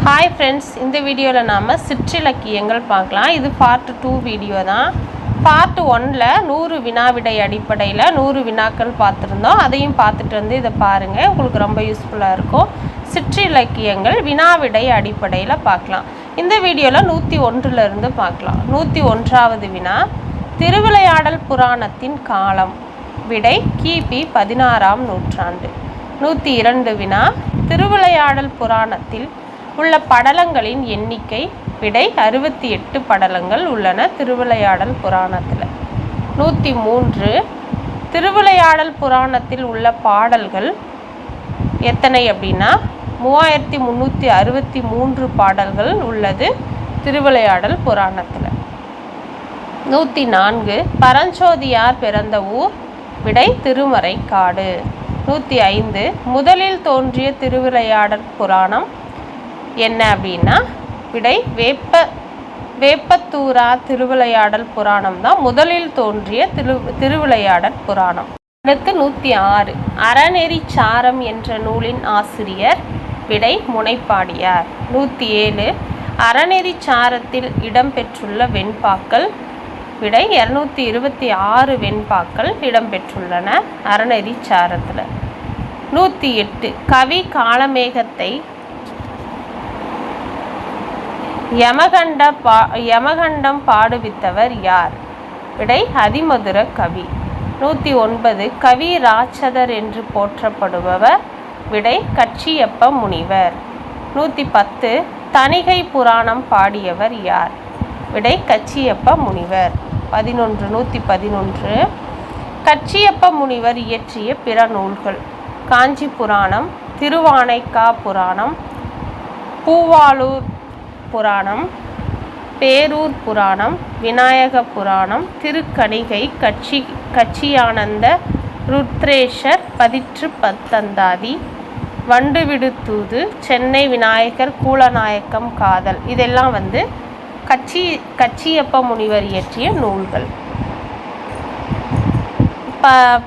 Hi friends, இந்த வீடியோவில் நாம் சிற்றிலக்கியங்கள் பார்க்கலாம். இது பார்ட் 2 வீடியோ தான். பார்ட் 1ல் 100 வினாவிடை அடிப்படையில் 100 வினாக்கள் பார்த்துருந்தோம். அதையும் பார்த்துட்டு வந்து இதை பாருங்கள், உங்களுக்கு ரொம்ப யூஸ்ஃபுல்லாக இருக்கும். சிற்றிலக்கியங்கள் வினாவிடை அடிப்படையில் பார்க்கலாம். இந்த வீடியோவில் 101லிருந்து பார்க்கலாம். 101வது வினா, திருவிளையாடல் புராணத்தின் காலம். விடை கிபி 16ஆம் நூற்றாண்டு. 102 வினா, திருவிளையாடல் புராணத்தில் உள்ள படலங்களின் எண்ணிக்கை. விடை 68 படலங்கள் உள்ளன திருவிளையாடல் புராணத்தில். 103, திருவிளையாடல் புராணத்தில் உள்ள பாடல்கள் எத்தனை அப்படின்னா 3363 பாடல்கள் உள்ளது திருவிளையாடல் புராணத்தில். 104, பரஞ்சோதியார் பிறந்த ஊர். விடை திருமறைக்காடு. 105, முதலில் தோன்றிய திருவிளையாடல் புராணம் என்ன அப்படின்னா விடை வேப்பத்தூரார் திருவிளையாடல் புராணம் தான் முதலில் தோன்றிய திருவிளையாடல் புராணம். அடுத்து 106, அறநெறி சாரம் என்ற நூலின் ஆசிரியர். விடை முனைப்பாடியார். 107, அறநெறி சாரத்தில் இடம்பெற்றுள்ள வெண்பாக்கள். விடை 226 வெண்பாக்கள் இடம்பெற்றுள்ளன அறநெறி சாரத்தில். 108, கவி காளமேகத்தை யமகண்டம் பாடுவித்தவர் யார்? விடை அதிமதுர கவி. 109, கவி ராட்சதர் என்று போற்றப்படுபவர். விடை கச்சியப்ப முனிவர். 110, தணிகை புராணம் பாடியவர் யார்? விடை கச்சியப்ப முனிவர். 111, கச்சியப்ப முனிவர் இயற்றிய பிற நூல்கள். காஞ்சி புராணம், திருவானைக்கா புராணம், பூவாளூர் புராணம், பேரூர் புராணம், விநாயக புராணம், திருக்கணிகை, கச்சியானந்த, ருத்ரேஷர், பதிற்று பத்தந்தாதி, வண்டுவிடுத்தூது, சென்னை விநாயகர், கூலநாயக்கம் காதல். இதெல்லாம் கச்சியப்ப முனிவர் இயற்றிய நூல்கள்.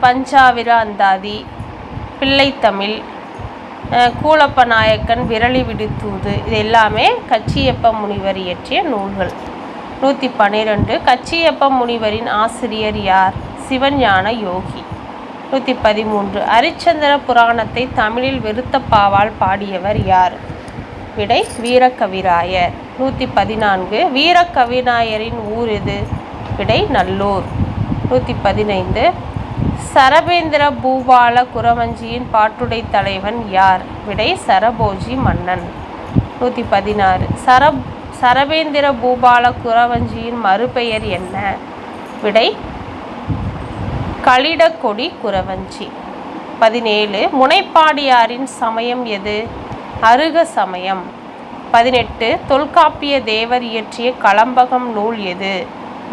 பஞ்சாவிர அந்தாதி, பிள்ளைத்தமிழ், கூலப்ப நாயக்கன், விரலி விடுத்தூது, இது எல்லாமே கச்சியப்ப முனிவர் இயற்றிய நூல்கள். 112, கச்சியப்ப முனிவரின் ஆசிரியர் யார்? சிவஞான யோகி. 113, அரிச்சந்திர புராணத்தை தமிழில் விருத்தப்பாவால் பாடியவர் யார்? விடை வீரகவிராயர். 114, வீரகவிராயரின் ஊர் எது? விடை நல்லூர். 115, சரபேந்திர பூபால குறவஞ்சியின் பாட்டுடை தலைவன் யார்? விடை சரபோஜி மன்னன். 116, சரபேந்திர பூபால குறவஞ்சியின் மறுபெயர் என்ன? விடை கலிடக்கொடி குறவஞ்சி. 17, முனைப்பாடியாரின் சமயம் எது? அருக சமயம். 18, தொல்காப்பிய தேவர் இயற்றிய கலம்பகம் நூல் எது?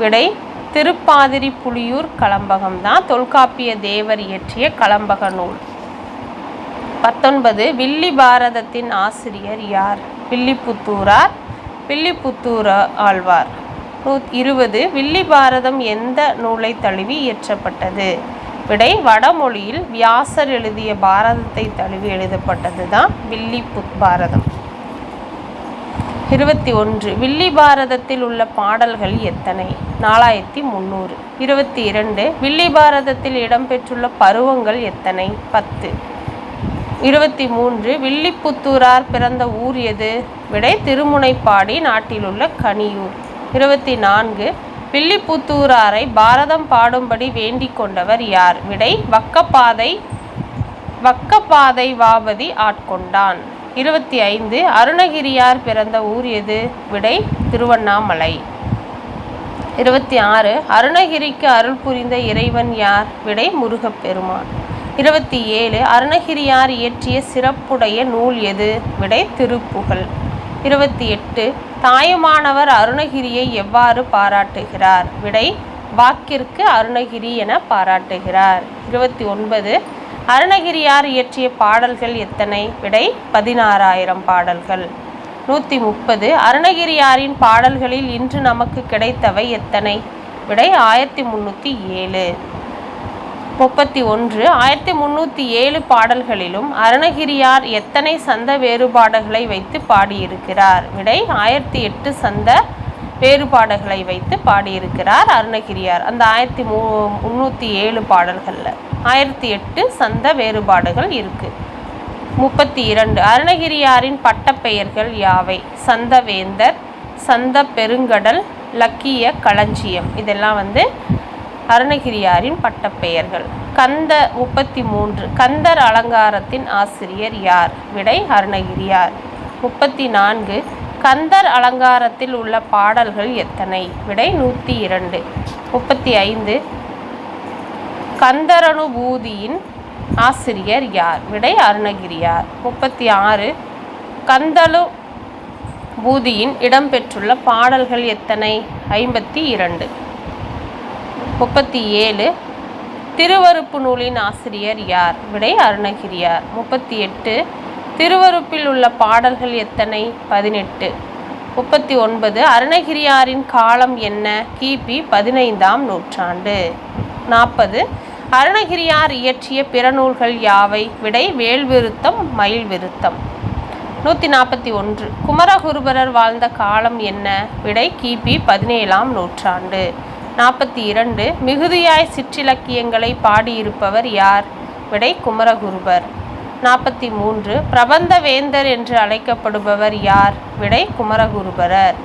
விடை திருப்பாதிரி புலியூர் கலம்பகம் தான் தொல்காப்பிய தேவர் இயற்றிய கலம்பக நூல். 19, வில்லி பாரதத்தின் ஆசிரியர் யார்? வில்லிபுத்தூரார், வில்லிபுத்தூர் ஆழ்வார். 20, வில்லி பாரதம் எந்த நூலை தழுவி இயற்றப்பட்டது? விடை வடமொழியில் வியாசர் எழுதிய பாரதத்தை தழுவி எழுதப்பட்டது தான் வில்லி பாரதம். 21, வில்லி பாரதத்தில் உள்ள பாடல்கள் எத்தனை? 4300. 22, வில்லி பாரதத்தில் இடம்பெற்றுள்ள பருவங்கள் எத்தனை? 10. 23, வில்லிபுத்தூரார் பிறந்த ஊர் எது? விடை திருமுனைப்பாடி, நாட்டிலுள்ள கனியூர். 24, வில்லிபுத்தூராரை பாரதம் பாடும்படி வேண்டிக் கொண்டவர் யார்? விடை வக்கப்பாதை வாபதி ஆட்கொண்டான். 25, அருணகிரியார் பிறந்த ஊர் எது? விடை திருவண்ணாமலை. 26, அருணகிரிக்கு அருள் புரிந்த இறைவன் யார்? விடை முருகப்பெருமான். 27, அருணகிரியார் இயற்றிய சிறப்புடைய நூல் எது? விடை திருப்புகழ். 28, தாயுமானவர் அருணகிரியை எவ்வாறு பாராட்டுகிறார்? விடை வாக்கிற்கு அருணகிரி என பாராட்டுகிறார். 29, அருணகிரியார் இயற்றிய பாடல்கள் எத்தனை? விடை 16000 பாடல்கள். 130, அருணகிரியாரின் பாடல்களில் இன்று நமக்கு கிடைத்தவை எத்தனை? விடை 1307. 31 1307 பாடல்களிலும் அருணகிரியார் எத்தனை சந்த வேறுபாடுகளை வைத்து பாடியிருக்கிறார்? விடை 1008 சந்த வேறுபாடுகளை வைத்து பாடியிருக்கிறார் அருணகிரியார். அந்த 1307 பாடல்களில் 1008 சந்த வேறுபாடுகள் இருக்கு. 32 அருணகிரியாரின் பட்டப்பெயர்கள் யாவை? சந்தவேந்தர், சந்த பெருங்கடல், லக்கிய களஞ்சியம். இதெல்லாம் அருணகிரியாரின் பட்டப்பெயர்கள். 33 கந்தர் அலங்காரத்தின் ஆசிரியர் யார்? விடை அருணகிரியார். 34 கந்தர் அலங்காரத்தில் உள்ள பாடல்கள் எத்தனை? விடை 102. 35 கந்தரனுபூதியின் ஆசிரியர் யார்? விடை அருணகிரியார். 36 கந்தனுபூதியின் இடம்பெற்றுள்ள பாடல்கள் எத்தனை? 52. 37 திருவருப்பு நூலின் ஆசிரியர் யார்? விடை அருணகிரியார். 38 திருவருப்பில் உள்ள பாடல்கள் எத்தனை? 18. 39 அருணகிரியாரின் காலம் என்ன? கிபி 15ஆம் நூற்றாண்டு. 40 அருணகிரியார் இயற்றிய பிற நூல்கள் யாவை? விடை வேல்விருத்தம், மயில் விருத்தம். 141 குமரகுருபரர் வாழ்ந்த காலம் என்ன? விடை கிபி 17ஆம் நூற்றாண்டு. 42 மிகுதியாய் சிற்றிலக்கியங்களை பாடியிருப்பவர் யார்? விடை குமரகுருபர். 43 பிரபந்த வேந்தர் என்று அழைக்கப்படுபவர் யார்? விடை குமரகுருபரர்.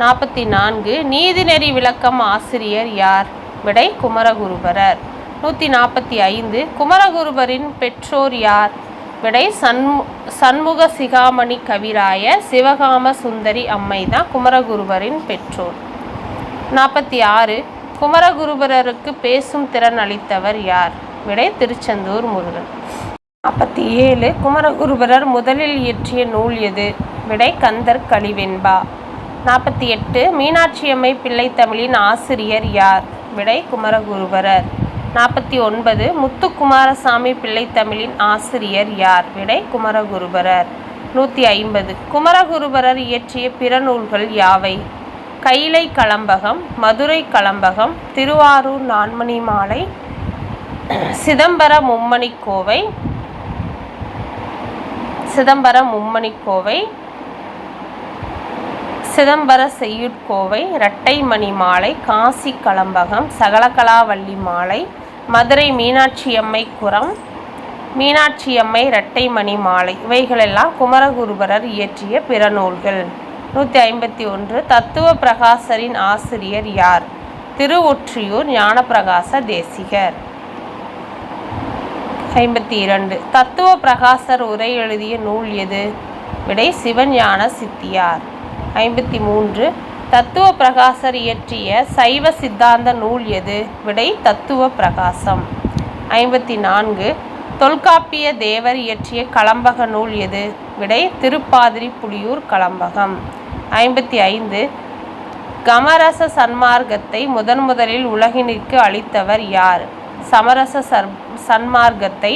44 நீதிநெறி விளக்கம் ஆசிரியர் யார்? விடை குமரகுருபரர். 145 குமரகுருபரின் பெற்றோர் யார்? விடை சண்முக சிகாமணி கவிராய சிவகாம சுந்தரி அம்மை தான் குமரகுருபரின் பெற்றோர். 46 குமரகுருபரருக்கு பேசும் திறன் அளித்தவர் யார்? விடை திருச்செந்தூர் முருகன். 47 குமரகுருபரர் முதலில் இயற்றிய நூல் எது? விடை கந்தர் கலிவெண்பா. 48 மீனாட்சியம்மை பிள்ளைத்தமிழின் ஆசிரியர் யார்? விடை குமரகுருபரர். 49 முத்துக்குமாரசாமி பிள்ளைத்தமிழின் ஆசிரியர் யார்? விடை குமரகுருபரர். 150 குமரகுருபரர் இயற்றிய பிற நூல்கள் யாவை? கைலை கலம்பகம், மதுரை கலம்பகம், திருவாரூர் நான்மணி மாலை, சிதம்பர மும்மணிக்கோவை, சிதம்பர செய்யுட்கோவை, இரட்டைமணி மாலை, காசி கலம்பகம், சகலகலாவல்லி மாலை, மதுரை மீனாட்சியம்மை குரம், மீனாட்சியம்மை இரட்டைமணி மாலை இவைகளெல்லாம் குமரகுருபரர் இயற்றிய பிற நூல்கள். 151 தத்துவ பிரகாசரின் ஆசிரியர் யார்? திருவொற்றியூர் ஞானப்பிரகாச தேசிகர். 52 தத்துவ பிரகாசர் உரை எழுதிய நூல் எது? விடை சிவஞான சித்தியார். 53 தத்துவ பிரகாசர் இயற்றிய சைவ சித்தாந்த நூல் எது? விடை தத்துவ பிரகாசம். 54 தொல்காப்பிய தேவர் இயற்றிய கலம்பக நூல் எது? விடை திருப்பாதிரி புலியூர் கலம்பகம். 55 கமரச சன்மார்க்கத்தை முதலில் உலகினிற்கு அளித்தவர் யார்? சமரச சன்மார்க்கத்தை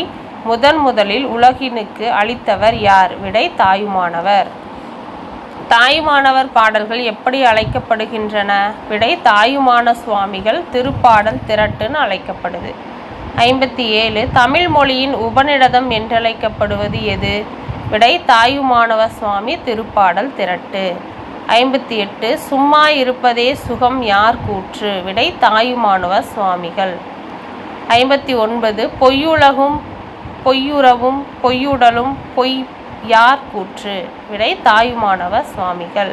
முதலில் உலகினுக்கு அளித்தவர் யார்? விடை தாயுமானவர். தாயுமானவர் பாடல்கள் எப்படி அழைக்கப்படுகின்றன? விடை தாயுமான சுவாமிகள் திருப்பாடல் திரட்டுன்னு அழைக்கப்படுது. 57 தமிழ் மொழியின் உபநிடதம் என்றழைக்கப்படுவது எது? விடை தாயுமானவர் சுவாமி திருப்பாடல் திரட்டு. 58 சும்மா இருப்பதே சுகம் யார் கூற்று? விடை தாயுமானவர் சுவாமிகள். 59 பொய்யுலகும் பொய்யுறவும் பொய்யுடலும் பொய் யார் கூற்று? விடை தாயுமானவர் சுவாமிகள்.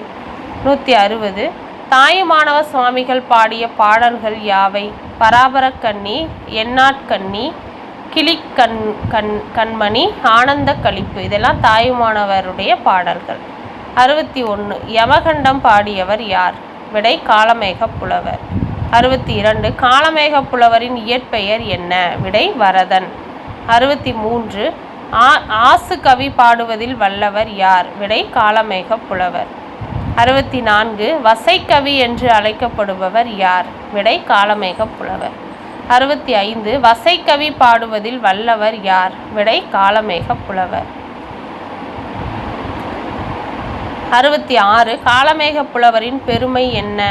160 தாயுமானவர் சுவாமிகள் பாடிய பாடல்கள் யாவை? பராபரக்கண்ணி, எண்ணாட்கண்ணி, கண்மணி, ஆனந்த களிப்பு இதெல்லாம் தாயுமானவருடைய பாடல்கள். 61 யமகண்டம் பாடியவர் யார்? விடை காளமேக புலவர். 62 காளமேக புலவரின் இயற்பெயர் என்ன? விடை வரதன். 63 ஆசு கவி பாடுவதில் வல்லவர் யார்? விடை காளமேக புலவர். 64 வசைக்கவி என்று அழைக்கப்படுபவர் யார்? விடை காளமேக புலவர். 65 வசைக்கவி பாடுவதில் வல்லவர் யார்? விடை காளமேக புலவர். 66 காளமேக புலவரின் பெருமை என்ன?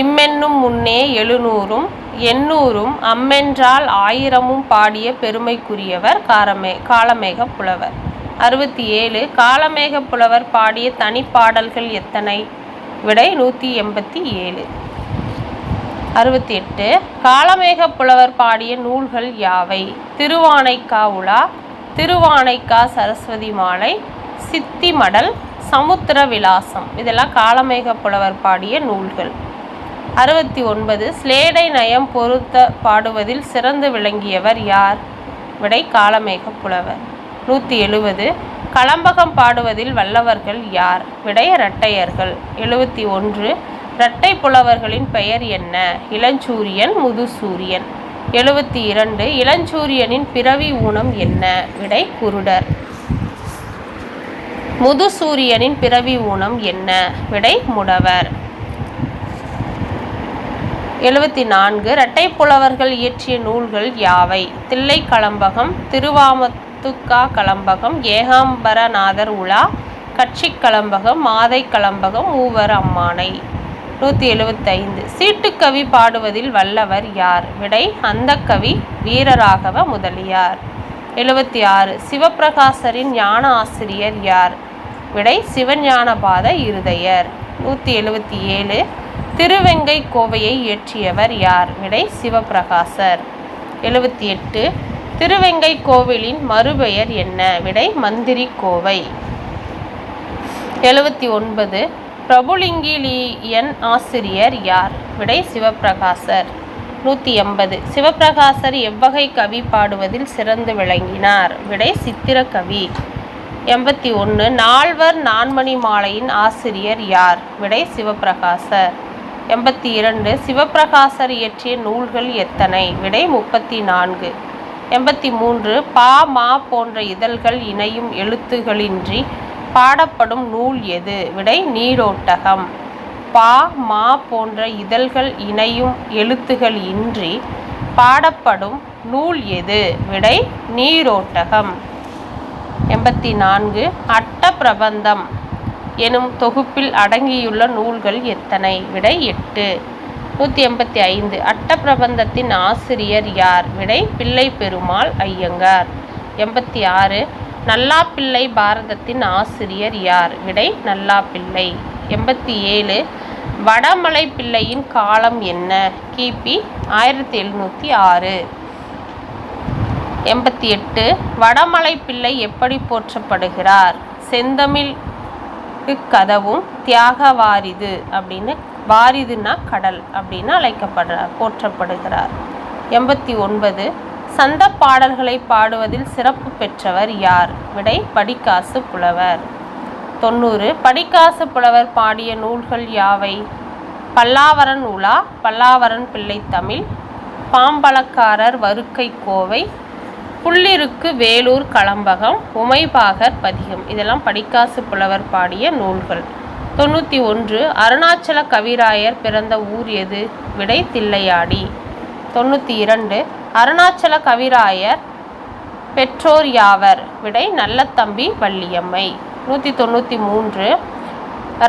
இம்மென்னும் முன்னே 700 800ம் அம்மென்றால் 1000ம் பாடிய பெருமைக்குரியவர் காளமேக புலவர். 67 காளமேக புலவர் பாடிய தனிப்பாடல்கள் எத்தனை? விடை 187. 68 காளமேக புலவர் பாடிய நூல்கள் யாவை? திருவானைக்கா உலா, திருவானைக்கா சரஸ்வதி மாலை, சித்தி மடல், சமுத்திர விலாசம். இதெல்லாம் காளமேக புலவர் பாடிய நூல்கள். 69 ஸ்லேடை நயம் பொருத்த பாடுவதில் சிறந்து விளங்கியவர் யார்? விடை காளமேக புலவர். 170 கலம்பகம் பாடுவதில் வல்லவர்கள் யார்? விடை இரட்டையர்கள். 71 இரட்டை புலவர்களின் பெயர் என்ன? இளஞ்சூரியன், முதுசூரியன். 72 இளஞ்சூரியனின் பிறவி ஊனம் என்ன? விடை குருடர். முதுசூரியனின் பிறவி ஊனம் என்ன? விடை முடவர். 74 இரட்டை புலவர்கள் இயற்றிய நூல்கள் யாவை? தில்லை கலம்பகம், திருவாமத்துக்கா கலம்பகம், ஏகாம்பரநாதர் உலா, கட்சி கலம்பகம், மாதை கலம்பகம், மூவர் அம்மானை. 175 சீட்டுக்கவி பாடுவதில் வல்லவர் யார்? விடை அந்தக்கவி வீரராகவ முதலியார். 76 சிவப்பிரகாசரின் ஞான ஆசிரியர் யார்? விடை சிவஞானபாத இருதயர். 177 திருவெங்கை கோவையை இயற்றியவர் யார்? விடை சிவப்பிரகாசர். 78 திருவெங்கை கோவிலின் மறுபெயர் என்ன? விடை மந்திரி கோவை. 79 பிரபுலிங்கிலியன் ஆசிரியர் யார்? விடை சிவப்பிரகாசர். 180 சிவப்பிரகாசர் எவ்வகை கவி பாடுவதில் சிறந்து விளங்கினார்? விடை சித்திர கவி. 81 நால்வர் நான்மணி மாலையின் ஆசிரியர் யார்? விடை சிவப்பிரகாசர். 82 சிவப்பிரகாசர் இயற்றிய நூல்கள் எத்தனை? விடை 34. 83 பா மா போன்ற இதழ்கள் இணையும் எழுத்துகளின்றி பாடப்படும் நூல் எது? விடை நீரோட்டகம். பா மா போன்ற இதழ்கள் இணையும் எழுத்துகள் இன்றி பாடப்படும் நூல் எது? விடை நீரோட்டகம். 84 அட்ட பிரபந்தம் எனும் தொகுப்பில் அடங்கியுள்ள நூல்கள் எத்தனை? விடை 8. 185 அட்ட பிரபந்தத்தின் ஆசிரியர் யார்? விடை பிள்ளை பெருமாள் ஐயங்கார். 86 நல்லாப்பிள்ளை பாரதத்தின் ஆசிரியர் யார்? விடை நல்லாப்பிள்ளை. 87 வடமலை பிள்ளையின் காலம் என்ன? கிபி 1706. 88 வடமலை பிள்ளை எப்படி போற்றப்படுகிறார்? செந்தமிழ் கதவும் தியாக வாரிது அப்படின்னு, வாரிதுன்னா கடல் அப்படின்னு போற்றப்படுகிறார். 89 சந்த பாடல்களை பாடுவதில் சிறப்பு பெற்றவர் யார்? விடை படிக்காசு புலவர். 90 படிக்காசு புலவர் பாடிய நூல்கள் யாவை? பல்லாவரன் உலா, பல்லாவரன் பிள்ளை தமிழ், பாம்பலக்காரர் வருக்கை கோவை, புள்ளிருக்கு வேலூர் கலம்பகம், உமைபாகர் பதிகம். இதெல்லாம் படிக்காசு புலவர் பாடிய நூல்கள். 91 அருணாச்சல கவிராயர் பிறந்த ஊர் எது? விடை தில்லையாடி. 92 அருணாச்சல கவிராயர் பெற்றோர் யாவர்? விடை நல்லத்தம்பி வள்ளியம்மை. 193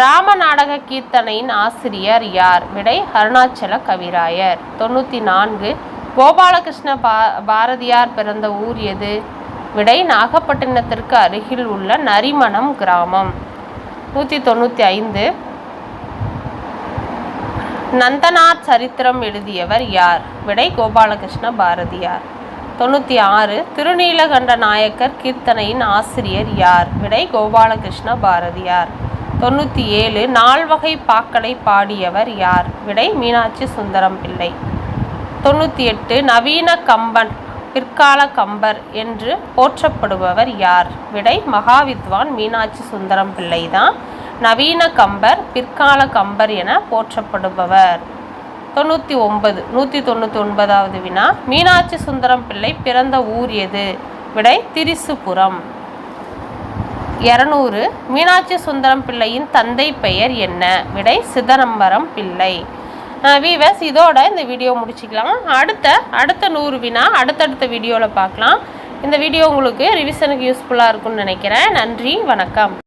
ராமநாடக கீர்த்தனையின் ஆசிரியர் யார்? விடை அருணாச்சல கவிராயர். 94 கோபாலகிருஷ்ண பாரதியார் பிறந்த ஊர் எது? விடை நாகப்பட்டினத்திற்கு அருகில் உள்ள நரிமணம் கிராமம். 195 நந்தனார் சரித்திரம் எழுதியவர் யார்? விடை கோபாலகிருஷ்ண பாரதியார். 96 திருநீலகண்ட நாயக்கர் கீர்த்தனையின் ஆசிரியர் யார்? விடை கோபாலகிருஷ்ண பாரதியார். 97 நால்வகை பாக்களை பாடியவர் யார்? விடை மீனாட்சி சுந்தரம் பிள்ளை. 98 நவீன கம்பன் பிற்கால கம்பர் என்று போற்றப்படுபவர் யார்? விடை மகாவித்வான் மீனாட்சி சுந்தரம் பிள்ளை தான் நவீன கம்பர், பிற்கால கம்பர் என போற்றப்படுபவர். 99 199வது வினா மீனாட்சி சுந்தரம் பிள்ளை பிறந்த ஊர் எது? விடை திரிசுபுரம். 200 மீனாட்சி சுந்தரம் பிள்ளையின் தந்தை பெயர் என்ன? விடை சிதம்பரம் பிள்ளை. வீவர்ஸ், இதோட இந்த வீடியோ முடிச்சுக்கலாம். அடுத்த 100 வினா அடுத்தடுத்த வீடியோவில் பார்க்கலாம். இந்த வீடியோ உங்களுக்கு ரிவிஷனுக்கு யூஸ்ஃபுல்லாக இருக்கும்னு நினைக்கிறேன். நன்றி, வணக்கம்.